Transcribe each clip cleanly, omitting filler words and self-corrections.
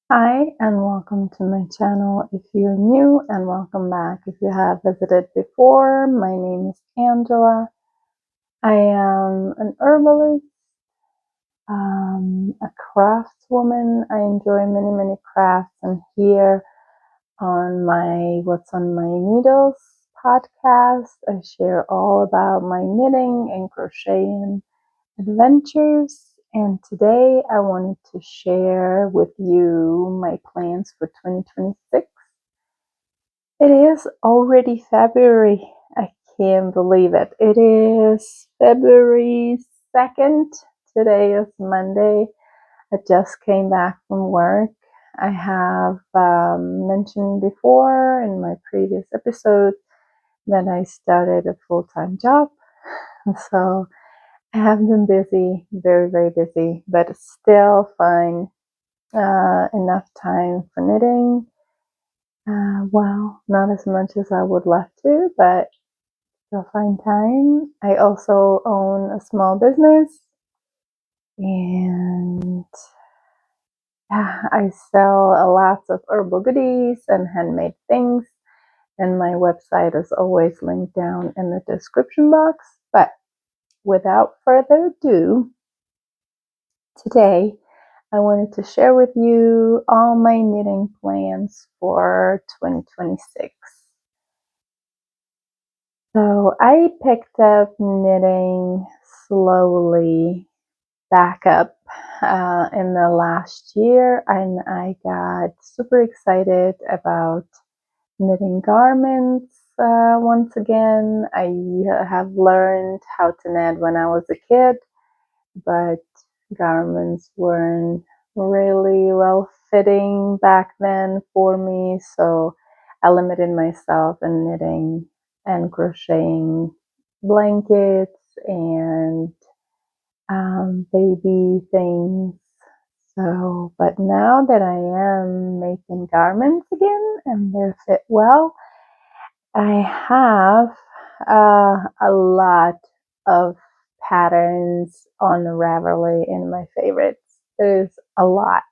Hi and welcome to my channel if you're new, and welcome back if you have visited before. My name is Angela. I am an herbalist, a craftswoman. I enjoy many crafts, and here on my What's on My Needles podcast, I share all about my knitting and crocheting adventures. And today I wanted to share with you my plans for 2026. It is already February. I can't believe it. It is February 2nd. Today is Monday. I just came back from work. I have mentioned before in my previous episode that I started a full-time job. So I have been busy, very busy, but still find enough time for knitting. Well, not as much as I would love to, but still find time. I also own a small business, and I sell lots of herbal goodies and handmade things, and my website is always linked down in the description box. But without further ado, today I wanted to share with you all my knitting plans for 2026. So I picked up knitting slowly back up in the last year, and I got super excited about knitting garments once again. I have learned how to knit when I was a kid, but garments weren't really well fitting back then for me, so I limited myself in knitting and crocheting blankets and baby things. So, but now that I am making garments again and they fit well, I have a lot of patterns on Ravelry in my favorites. There's a lot,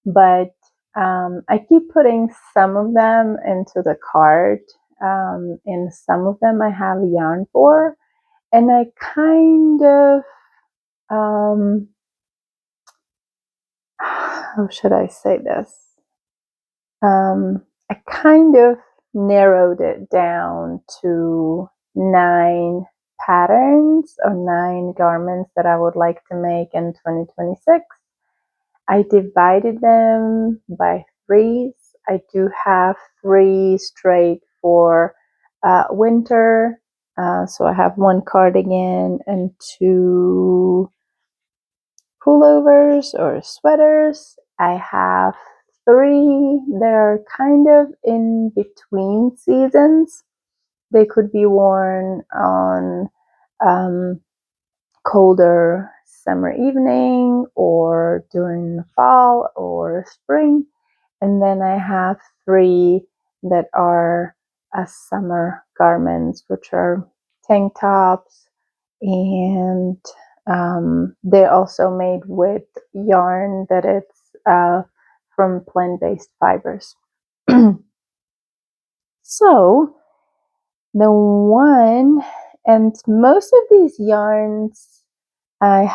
but I keep putting some of them into the cart, and some of them I have yarn for, and I kind of, how should I say this? I kind of narrowed it down to 9 patterns or 9 garments that I would like to make in 2026. I divided them by threes. I do have 3 straight for winter. So I have 1 cardigan and 2 pullovers or sweaters. I have 3 that are kind of in between seasons. They could be worn on colder summer evening or during fall or spring. And then I have 3 that are summer garments, which are tank tops, and they're also made with yarn that it's from plant-based fibers. So the one, and most of these yarns I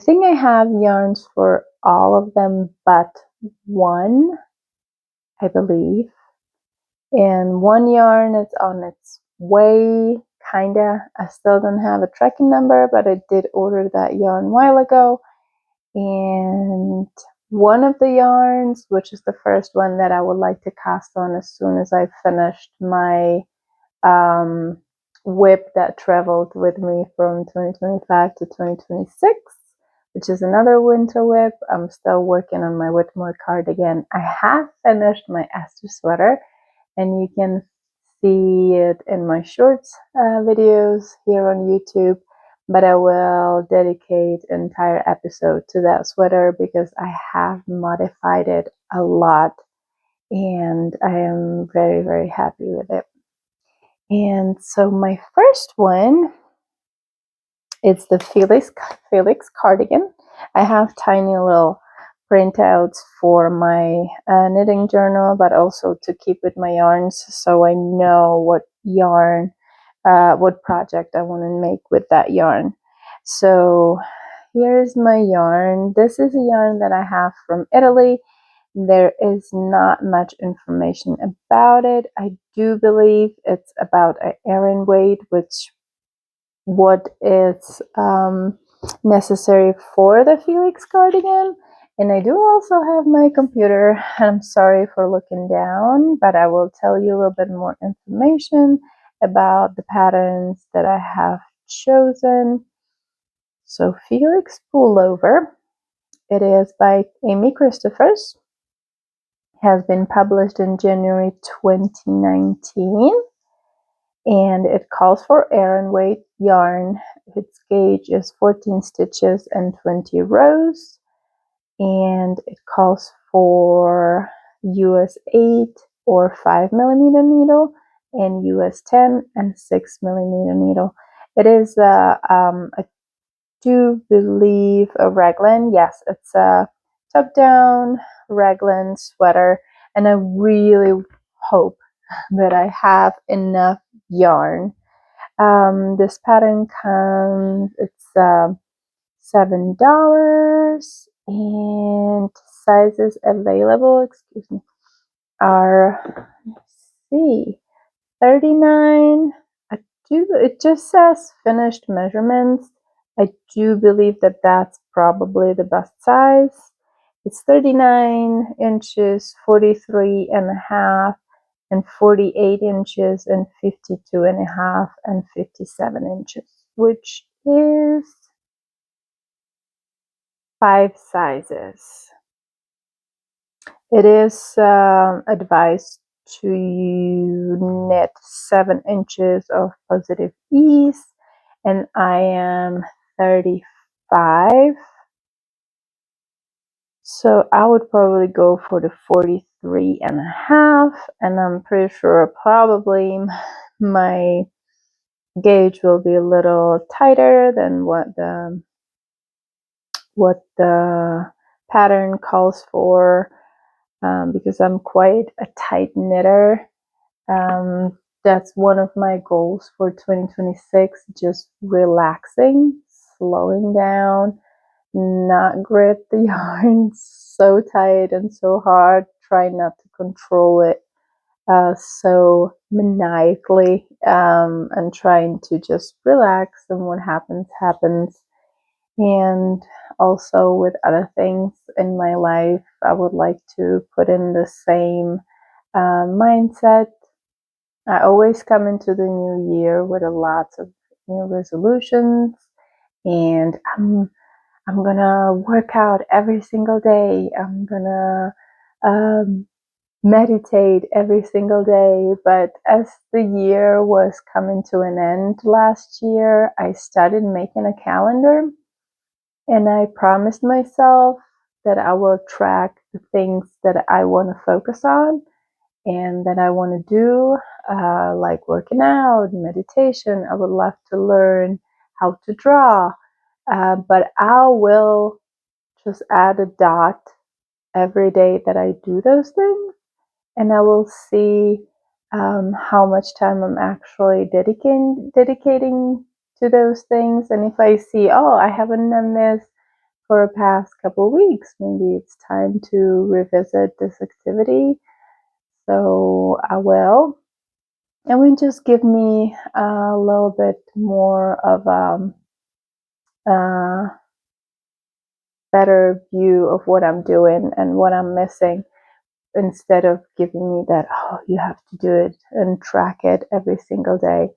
think I have yarns for all of them but one, I believe. And one yarn is on its way, kinda. I still don't have a tracking number, but I did order that yarn a while ago. And one of the yarns, which is the first one that I would like to cast on as soon as I finished my whip that traveled with me from 2025 to 2026, which is another winter whip. I'm still working on my Whitmore cardigan. I have finished my Esther sweater, and you can see it in my shorts videos here on YouTube, but I will dedicate an entire episode to that sweater because I have modified it a lot, and I am very happy with it. And so my first one, it's the Felix cardigan. I have tiny little printouts for my knitting journal, but also to keep with my yarns, so I know what yarn, what project I want to make with that yarn. So here's my yarn. This is a yarn that I have from Italy. There is not much information about it. I do believe it's about an Aran weight, which what is necessary for the Felix cardigan. And I do also have my computer. I'm sorry for looking down, but I will tell you a little bit more information about the patterns that I have chosen. So Felix Pullover, it is by Amy Christoffers, has been published in January 2019. And it calls for Aran weight yarn. Its gauge is 14 stitches and 20 rows, and it calls for US 8 or 5mm needle and US 10 and 6mm needle. It is I do believe a raglan. Yes, it's a top down raglan sweater, and I really hope that I have enough yarn. This pattern comes, it's $7, and sizes available, excuse me, are, let's see, 39. It just says finished measurements. I do believe that that's probably the best size. It's 39 inches, 43 and a half, and 48 inches, and 52 and a half, and 57 inches, which is 5 sizes. It is advised to knit 7 inches of positive ease, and I am 35. So I would probably go for the 43 and a half, and I'm pretty sure probably my gauge will be a little tighter than what the pattern calls for, because I'm quite a tight knitter. That's one of my goals for 2026, just relaxing, slowing down, not grip the yarn so tight and so hard, try not to control it so maniacally, and trying to just relax, and what happens happens. And also with other things in my life, I would like to put in the same mindset. I always come into the new year with a lot of new resolutions, and I'm gonna work out every single day. I'm gonna meditate every single day. But as the year was coming to an end last year, I started making a calendar, and I promised myself that I will track the things that I want to focus on and that I want to do, like working out, meditation. I would love to learn how to draw, but I will just add a dot every day that I do those things, and I will see how much time I'm actually dedicating to those things. And if I see, oh, I haven't done this for the past couple of weeks, maybe it's time to revisit this activity. So I will. And will just give me a little bit more of a better view of what I'm doing and what I'm missing, instead of giving me that, oh, you have to do it and track it every single day.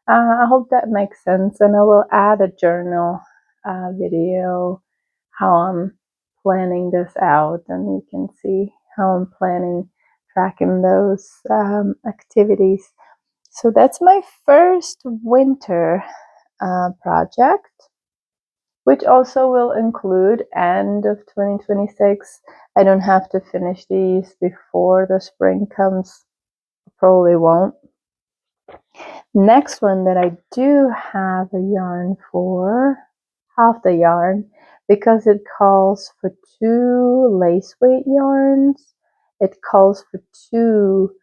I hope that makes sense, and I will add a journal video how I'm planning this out, and you can see how I'm planning tracking those activities. So that's my first winter project, which also will include end of 2026. I don't have to finish these before the spring comes. Probably won't. Next one that I do have a yarn for, half the yarn, because it calls for 2 lace weight yarns. It calls for 2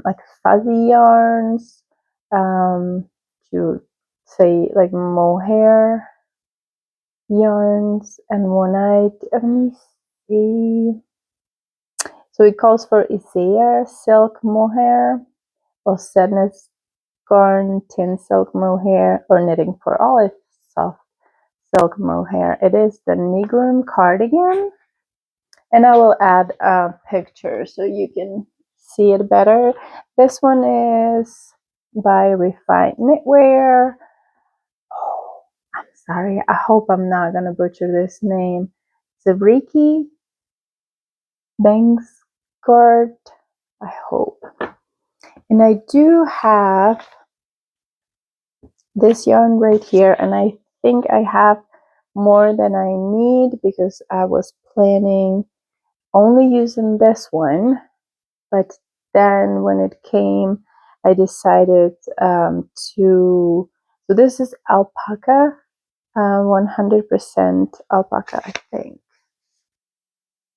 like fuzzy yarns, to say like mohair yarns, and let me see. So it calls for Isaiah silk mohair, or sadness garn tin silk mohair, or knitting for olive soft silk mohair. It is the Nigrum cardigan, and I will add a picture so you can see it better. This one is by Refined Knitwear. Oh, I'm sorry. I hope I'm not gonna butcher this name. It's Rikke, Bangsgaard, I hope. And I do have this yarn right here, and I think I have more than I need because I was planning only using this one, but then when it came, I decided so this is alpaca, 100% alpaca, I think.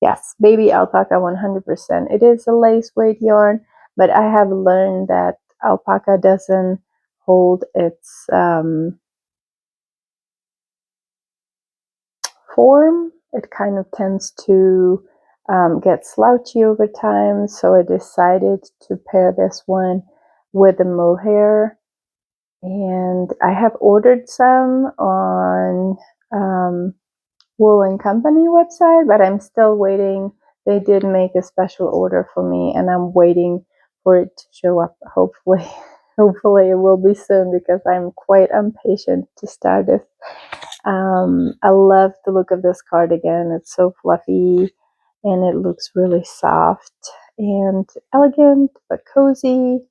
Yes, baby alpaca 100%. It is a lace weight yarn, but I have learned that alpaca doesn't hold its form. It kind of tends to get slouchy over time, so I decided to pair this one with the mohair, and I have ordered some on Wool & Company website, but I'm still waiting. They did make a special order for me, and I'm waiting for it to show up. Hopefully it will be soon, because I'm quite impatient to start this. I love the look of this cardigan. It's so fluffy, and it looks really soft and elegant but cozy.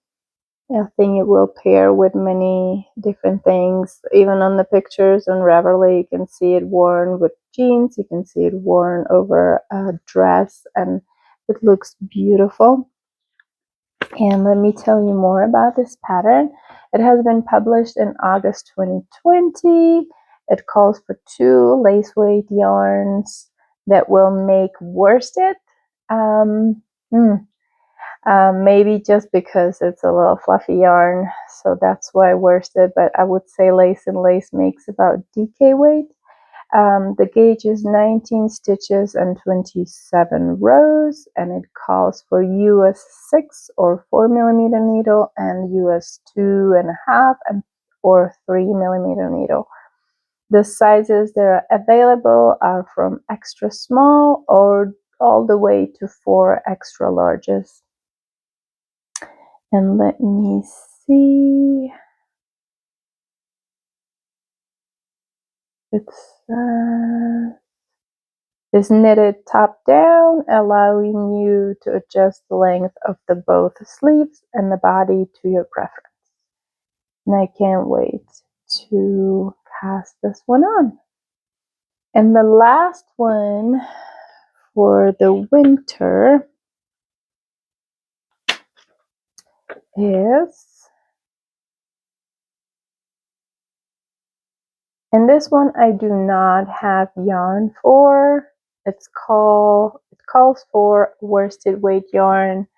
I think it will pair with many different things. Even on the pictures on Ravelry, you can see it worn with jeans. You can see it worn over a dress, and it looks beautiful. And let me tell you more about this pattern. It has been published in August 2020. It calls for 2 lace weight yarns that will make worsted. Maybe just because it's a little fluffy yarn, so that's why worsted, but I would say lace and lace makes about DK weight. The gauge is 19 stitches and 27 rows, and it calls for US 6 or 4mm needle and US 2.5 and or 3mm needle. The sizes that are available are from extra small or all the way to 4 extra larges. And let me see. It's knitted top down, allowing you to adjust the length of the both sleeves and the body to your preference. And I can't wait to cast this one on. And the last one for the winter is, and this one I do not have yarn for. It calls for worsted weight yarn.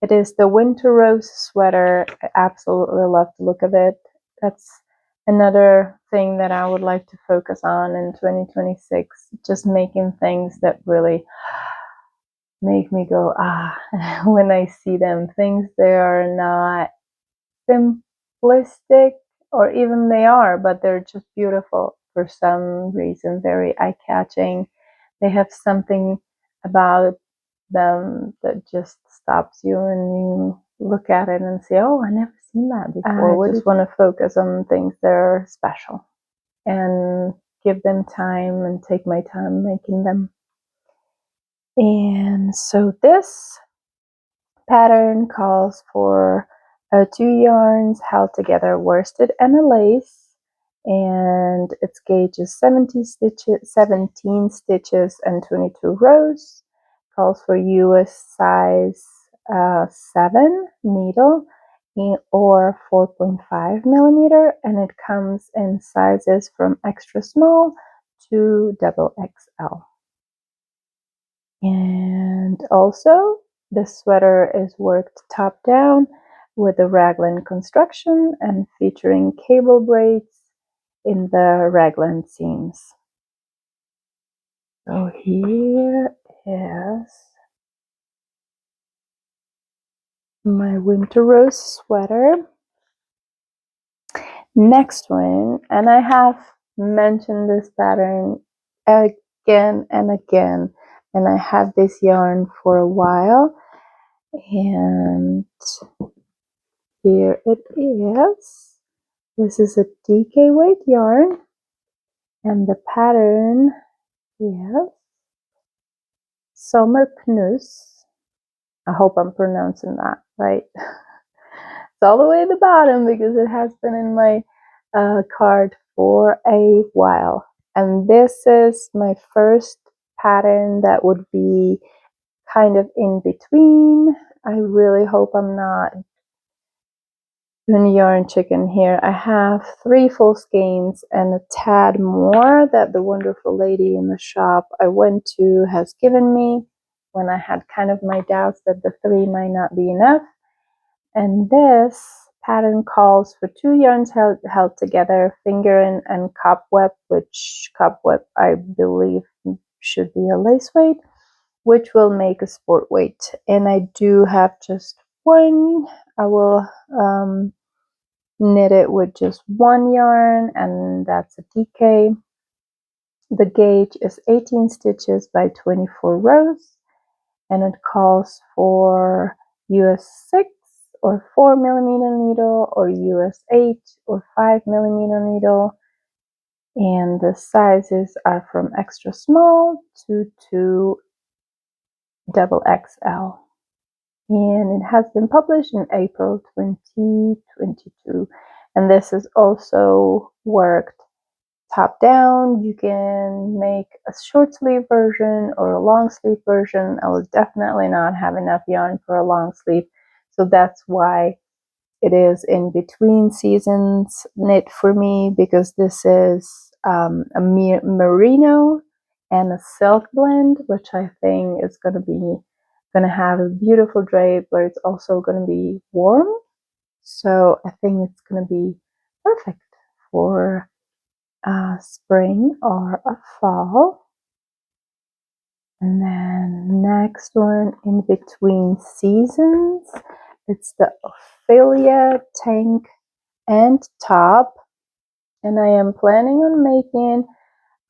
It is the Winter Rose sweater. I absolutely love the look of it. That's another thing that I would like to focus on in 2026. Just making things that really make me go, when I see them. Things that are not simplistic, or even they are, but they're just beautiful for some reason, very eye-catching. They have something about them that just stops you, and you look at it and say, oh, I never seen that before. I just want to focus on things that are special and give them time and take my time making them. And so this pattern calls for 2 yarns held together, worsted and a lace, and its gauge is 17 stitches and 22 rows. Calls for US size 7 needle or 4.5mm, and it comes in sizes from extra small to double XL. And also the sweater is worked top down with a raglan construction and featuring cable braids in the raglan seams. So here is my winter rose sweater. Next one, and I have mentioned this pattern again and again, and I had this yarn for a while, and here it is. This is a DK weight yarn, and the pattern is Sommerknus. I hope I'm pronouncing that right. It's all the way at the bottom because it has been in my card for a while. And this is my first pattern that would be kind of in between. I really hope I'm not doing yarn chicken here. I have 3 full skeins and a tad more that the wonderful lady in the shop I went to has given me when I had kind of my doubts that the 3 might not be enough. And this pattern calls for 2 yarns held together, fingering and cobweb, which cobweb I believe should be a lace weight, which will make a sport weight. And I do have just one. I will knit it with just 1 yarn, and that's a DK. The gauge is 18 stitches by 24 rows, and it calls for US 6 or 4mm needle or US 8 or 5mm needle, and the sizes are from extra small to double XL. And it has been published in April 2022, and this is also worked top down. You can make a short sleeve version or a long sleeve version. I will definitely not have enough yarn for a long sleeve, so that's why it is in between seasons knit for me, because this is a merino and a silk blend, which I think is going to have a beautiful drape, but it's also going to be warm. So I think it's going to be perfect for spring or a fall. And then next one, in between seasons, it's the Ophelia tank and top, and I am planning on making,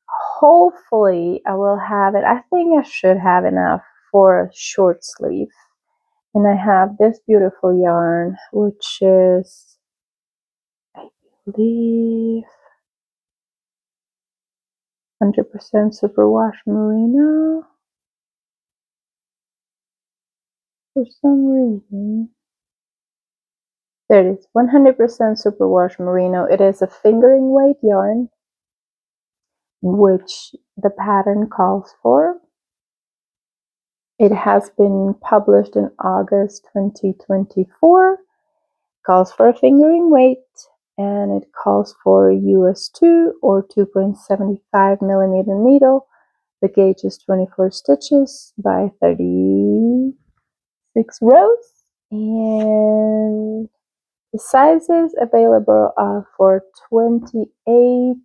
hopefully I will have it, I think I should have enough for a short sleeve. And I have this beautiful yarn, which is, I believe, 100% superwash merino. For some reason, there it is, 100% superwash merino. It is a fingering weight yarn, which the pattern calls for. It has been published in August 2024. Calls for a fingering weight, and it calls for US 2 or 2.75mm needle. The gauge is 24 stitches by 36 rows, and the sizes available are for 28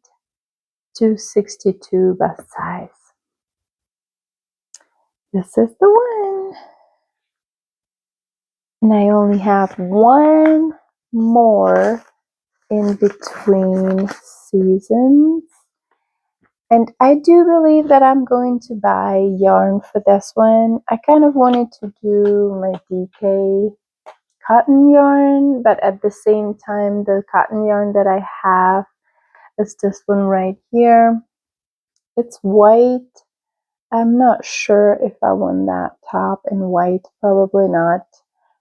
to 62 bust size. This is the one. And I only have one more in between seasons. And I do believe that I'm going to buy yarn for this one. I kind of wanted to do my DK cotton yarn, but at the same time, the cotton yarn that I have is this one right here. It's white. I'm not sure if I want that top in white, probably not.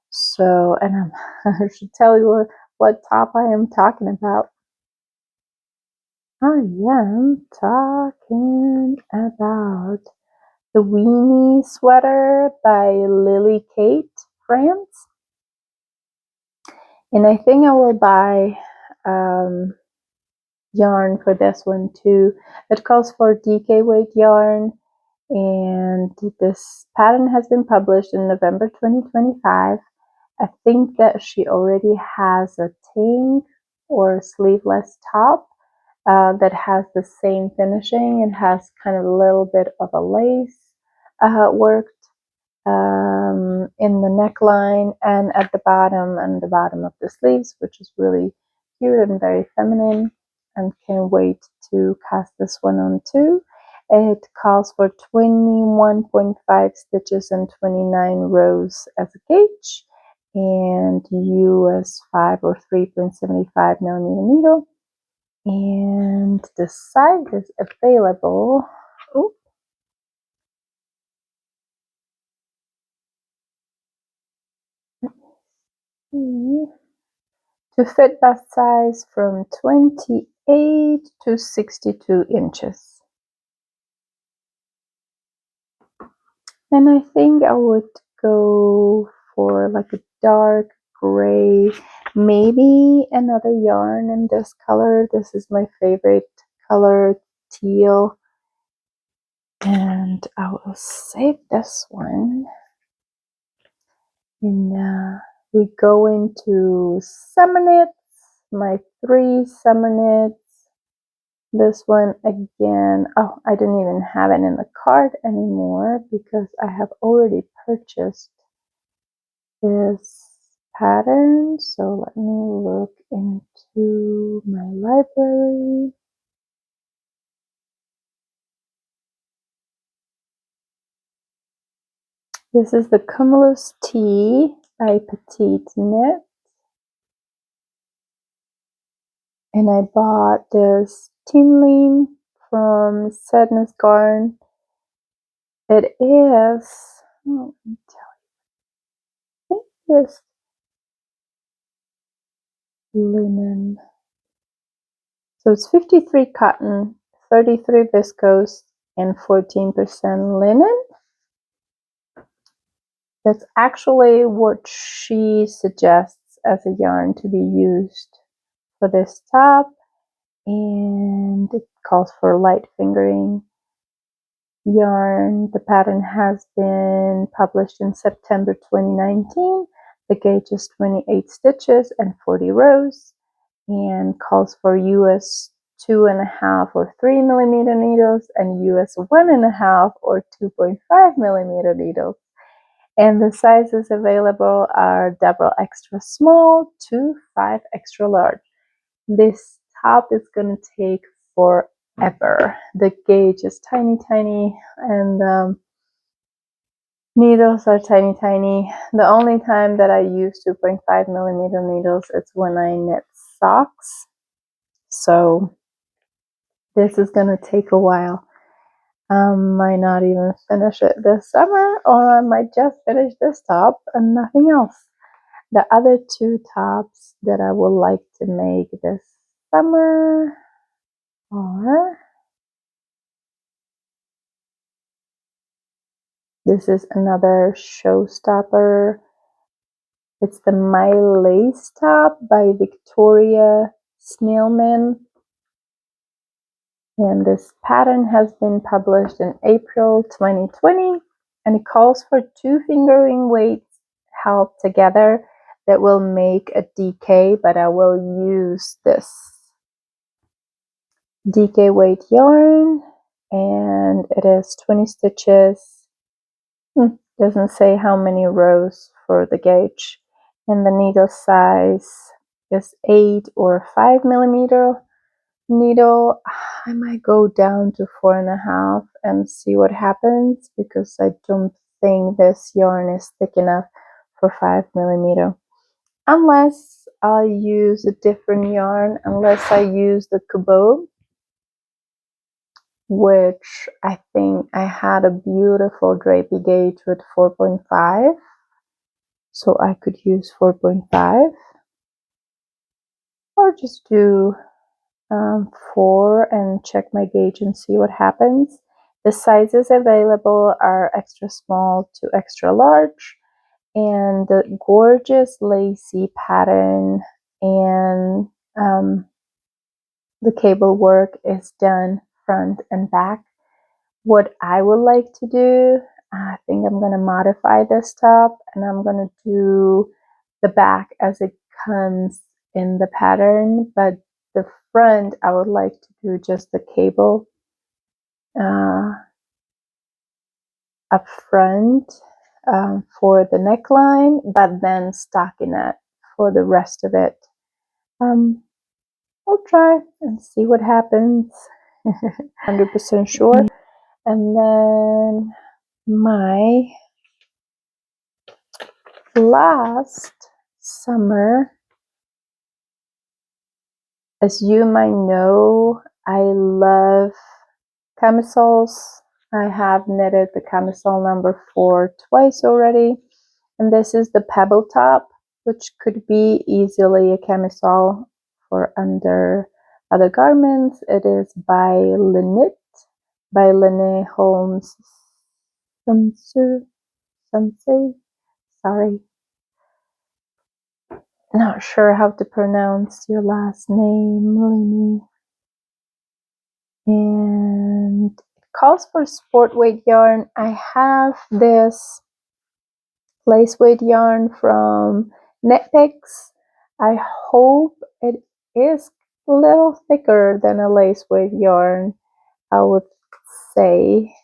So, and I should tell you what top I am talking about. I am talking about the Winnie sweater by Lily Kate France. And I think I will buy yarn for this one too. It calls for DK weight yarn, and this pattern has been published in November 2025. I think that she already has a tank or sleeveless top that has the same finishing. It has kind of a little bit of a lace worked in the neckline and at the bottom of the sleeves, which is really cute and very feminine, and can't wait to cast this one on too. It calls for 21.5 stitches and 29 rows as a gauge, and US 5 or 3.75 millimeter needle, and the size is available. Ooh. To fit bust size from 28 to 62 inches. And I think I would go for like a dark gray, maybe another yarn in this color. This is my favorite color, teal. And I will save this one. And we go into summer knits, my 3 summer knits. This one again, oh, I didn't even have it in the cart anymore because I have already purchased this pattern. So let me look into my library. This is the Cumulus Tea by PetiteKnit. And I bought this Tinline from Sadness Garden. It is, oh, let me tell you, it is linen. So it's 53 cotton, 33 viscose, and 14% linen. That's actually what she suggests as a yarn to be used for this top. And it calls for light fingering yarn. The pattern has been published in September 2019. The gauge is 28 stitches and 40 rows, and calls for US 2.5 or 3 millimeter needles and US 1.5 or 2.5 millimeter needles. And the sizes available are double extra small to 5 extra large. This top is going to take forever. The gauge is tiny, and needles are tiny. The only time that I use 2.5 millimeter needles is when I knit socks. So this is going to take a while. Might not even finish it this summer, or I might just finish this top and nothing else. The other 2 tops that I would like to make this summer are, this is another showstopper. It's the My Lace top by Victoria Snellman. And this pattern has been published in April 2020, and it calls for 2 fingering weights held together that will make a DK, but I will use this DK weight yarn, and it is 20 stitches. Doesn't say how many rows for the gauge, and the needle size is 8 or 5 millimeter needle. I might go down to 4.5 and see what happens, because I don't think this yarn is thick enough for 5 millimeter, unless I use a different yarn, unless I use the Pebble, which I think I had a beautiful drapey gauge with 4.5, so I could use 4.5, or just do 4 and check my gauge and see what happens. The sizes available are extra small to extra large, and the gorgeous lacy pattern and the cable work is done front and back. What I would like to do, I think I'm going to modify this top and I'm going to do the back as it comes in the pattern, but the front I would like to do just the cable up front for the neckline, but then stockinette for the rest of it. I'll try and see what happens. 100% sure. And then my last summer, as you might know, I love camisoles. I have knitted the camisole number 4 twice already, and this is the Pebble top, which could be easily a camisole for under other garments. It is by Lene, Holmes, Samsøe, sorry. Not sure how to pronounce your last name, Lene. And it calls for sport weight yarn. I have this lace weight yarn from Knitpicks. I hope it is a little thicker than a lace weight yarn, I would say.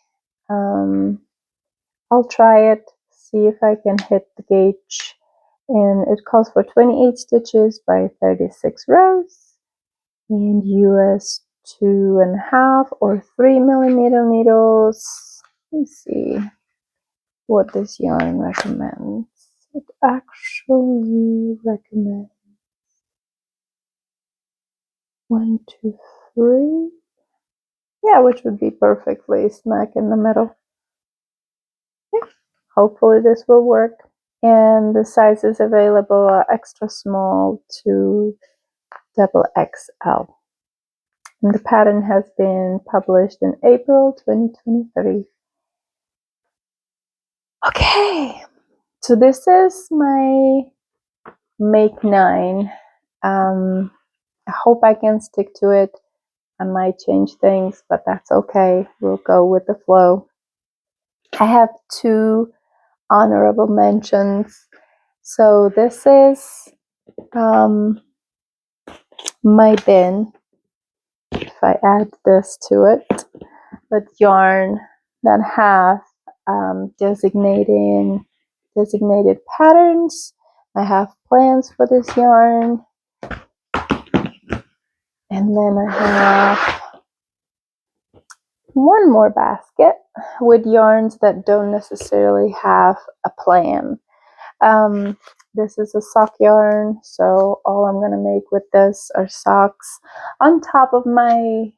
I'll try it, see if I can hit the gauge. And it calls for 28 stitches by 36 rows and US 2.5 or 3mm needles. Let me see what this yarn recommends. It actually recommends 1, 2, 3. Yeah, which would be perfectly smack in the middle. Yeah, hopefully this will work. And the sizes available are extra small to XXL. And the pattern has been published in April 2023. Okay, so this is my Make 9. I hope I can stick to it. I might change things, but that's okay. We'll go with the flow. I have 2 honorable mentions. So this is my bin. If I add this to it, with yarn that have designated patterns. I have plans for this yarn, and then I have one more basket with yarns that don't necessarily have a plan. This is a sock yarn, so all I'm gonna make with this are socks. On top of my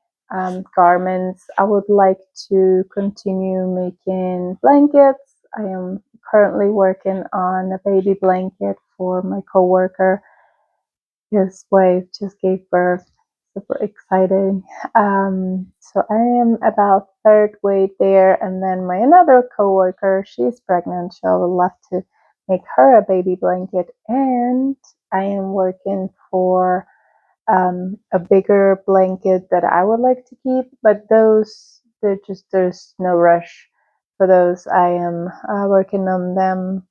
garments, I would like to continue making blankets. I am currently working on a baby blanket for my coworker. His wife just gave birth. Super exciting. So I am about third way there, and then my another coworker, she's pregnant, so I would love to make her a baby blanket, and I am working for a bigger blanket that I would like to keep, but those, there's no rush for those. I am working on them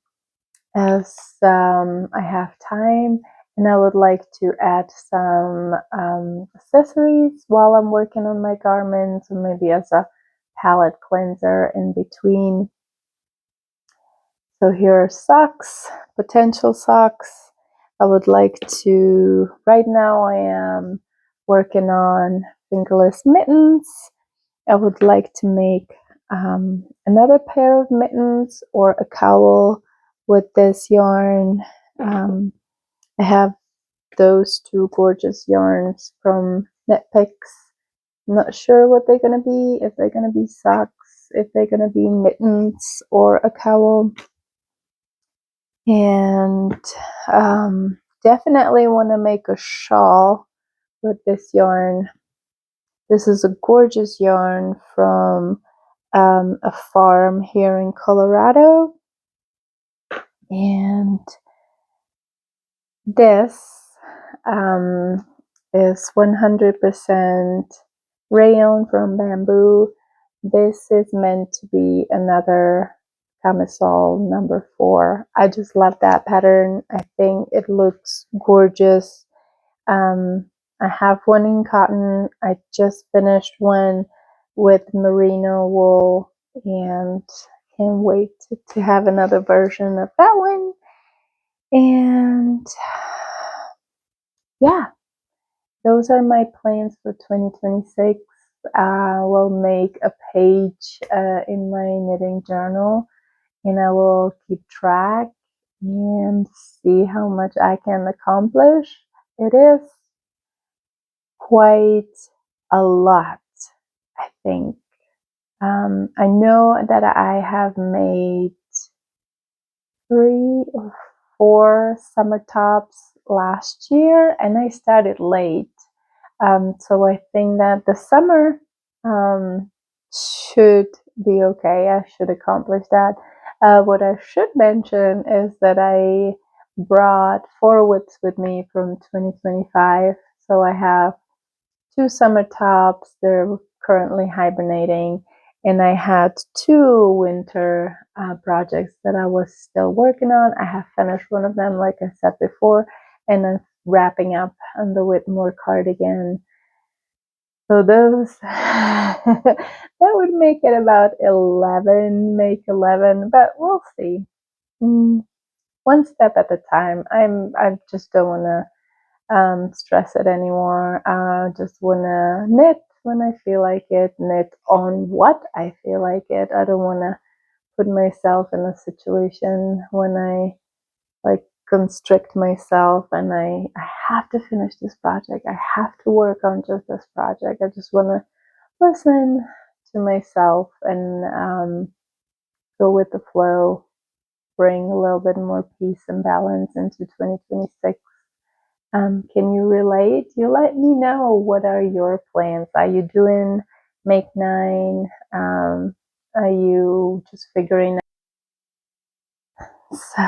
as I have time, and I would like to add some accessories while I'm working on my garments, or maybe as a palette cleanser in between. So here are socks, potential socks. I would like to, right now I am working on fingerless mittens. I would like to make another pair of mittens or a cowl with this yarn. I have those 2 gorgeous yarns from Knitpicks. I'm not sure what they're going to be, if they're going to be socks, if they're going to be mittens or a cowl. And definitely want to make a shawl with this yarn. This is a gorgeous yarn from a farm here in Colorado, and this is 100% rayon from bamboo. This is meant to be another camisole number 4. I just love that pattern. I think it looks gorgeous. I have one in cotton. I just finished one with merino wool and can't wait to have another version of that one. And yeah, those are my plans for 2026. I will make a page in my knitting journal, and I will keep track and see how much I can accomplish. It is quite a lot, I think. I know that I have made 3 or 4 summer tops last year, and I started late. So I think that the summer should be okay. I should accomplish that. What I should mention is that I brought 4 whips with me from 2025. So I have 2 summer tops. They're currently hibernating. And I had 2 winter projects that I was still working on. I have finished one of them, like I said before, and I'm wrapping up on the Whitmore cardigan. So those, that would make it about 11, but we'll see. One step at a time. I just don't want to stress it anymore. I just want to knit when I feel like it, knit on what I feel like it. I don't want to put myself in a situation when I like constrict myself and I have to finish this project. I have to work on just this project. I just want to listen to myself and go with the flow, bring a little bit more peace and balance into 2026. Can you relate? You let me know, what are your plans? Are you doing Make 9? Are you just figuring out? So,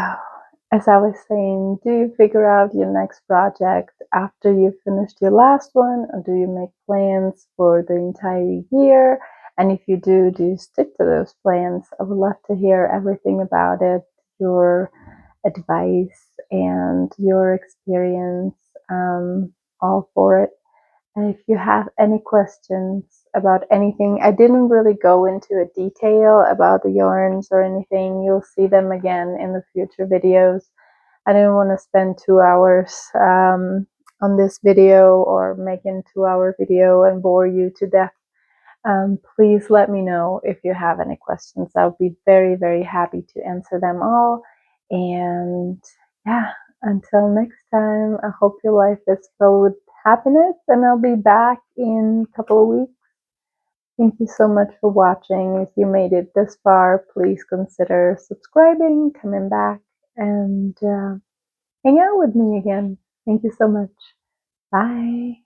as I was saying, do you figure out your next project after you finished your last one, or do you make plans for the entire year? And if you do you stick to those plans? I would love to hear everything about it, your advice and your experience, all for it. And if you have any questions about anything, I didn't really go into a detail about the yarns or anything. You'll see them again in the future videos. I didn't want to spend 2 hours on this video or making 2-hour video and bore you to death. Please let me know if you have any questions. I'll be very, very happy to answer them all. And yeah, until next time, I hope your life is filled with happiness, and I'll be back in a couple of weeks. Thank you so much for watching. If you made it this far, please consider subscribing, coming back, and hang out with me again. Thank you so much. Bye.